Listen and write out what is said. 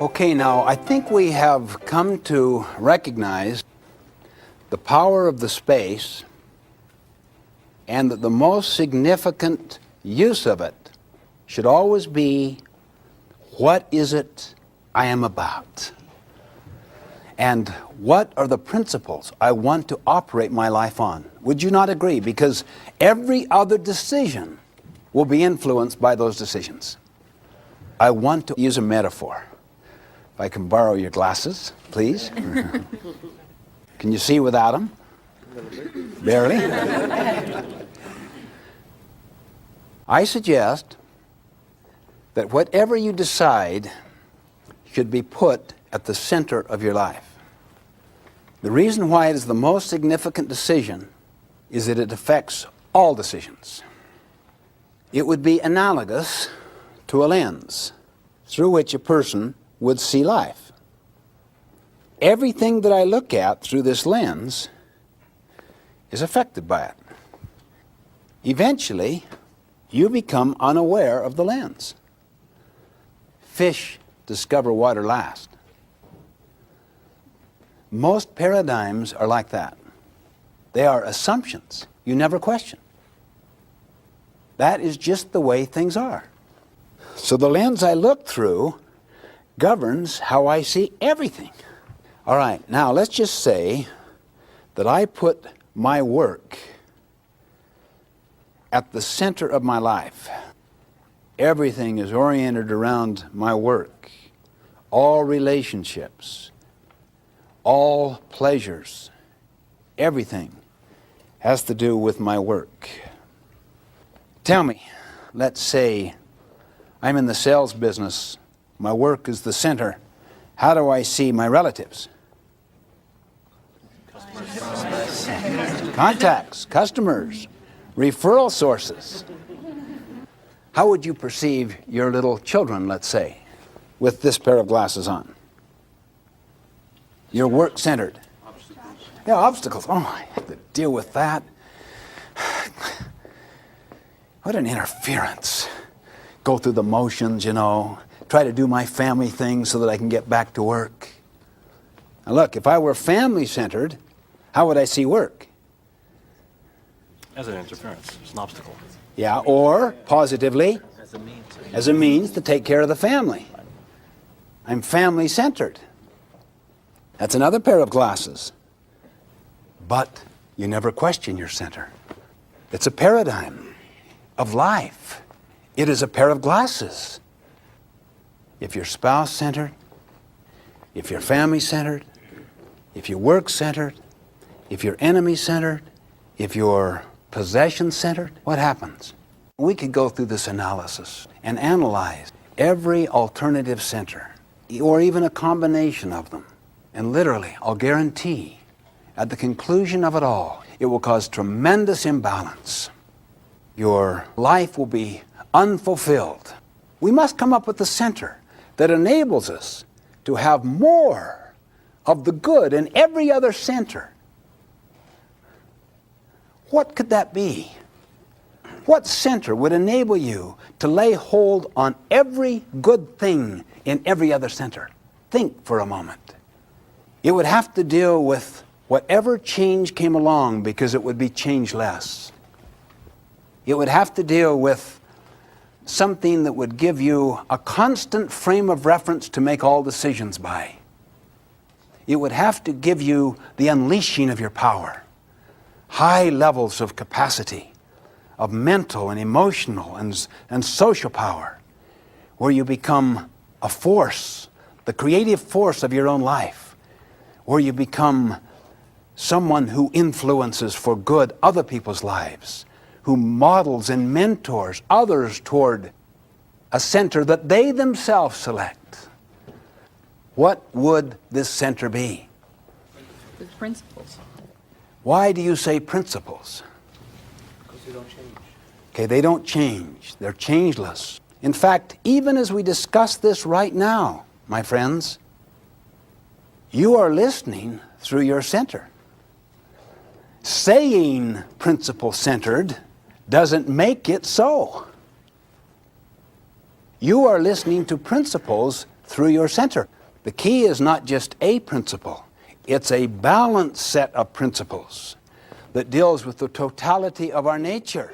Okay, now I think we have come to recognize the power of the space and that the most significant use of it should always be, what is it I am about? And what are the principles I want to operate my life on? Would you not agree? Because every other decision will be influenced by those decisions. I want to use a metaphor. If I can borrow your glasses, please. Can you see without them? Barely. I suggest that whatever you decide should be put at the center of your life. The reason why it is the most significant decision is that it affects all decisions. It would be analogous to a lens through which a person would see life. Everything that I look at through this lens is affected by it. Eventually, you become unaware of the lens. Fish discover water last. Most paradigms are like that. They are assumptions you never question. That is just the way things are. So the lens I look through governs how I see everything. All right, now let's just say that I put my work at the center of my life. Everything is oriented around my work. All relationships, all pleasures, everything has to do with my work. Tell me, let's say I'm in the sales business. My work is the center. How do I see my relatives? Contacts, customers, referral sources. How would you perceive your little children, let's say, with this pair of glasses on? You're work-centered. Yeah, obstacles. Oh, I have to deal with that. What an interference. Go through the motions, try to do my family thing so that I can get back to work. Now look, if I were family-centered, how would I see work? As an interference, it's an obstacle. Yeah, or positively, as a means to take care of the family. I'm family-centered. That's another pair of glasses. But you never question your center. It's a paradigm of life. It is a pair of glasses. If you're spouse-centered, if you're family-centered, if you're work-centered, if you're enemy-centered, if you're possession-centered, what happens? We could go through this analysis and analyze every alternative center, or even a combination of them. And literally, I'll guarantee, at the conclusion of it all, it will cause tremendous imbalance. Your life will be unfulfilled. We must come up with the center that enables us to have more of the good in every other center. What could that be? What center would enable you to lay hold on every good thing in every other center? Think for a moment. It would have to deal with whatever change came along, because it would be changeless. It would have to deal with something that would give you a constant frame of reference to make all decisions by. It would have to give you the unleashing of your power, high levels of capacity, of mental and emotional and social power, where you become a force, the creative force of your own life, where you become someone who influences for good other people's lives, who models and mentors others toward a center that they themselves select. What would this center be? The principles. Why do you say principles? Because they don't change. Okay, they don't change. They're changeless. In fact, even as we discuss this right now, my friends, you are listening through your center. Saying principle-centered doesn't make it so. You are listening to principles through your center. The key is not just a principle. It's a balanced set of principles that deals with the totality of our nature.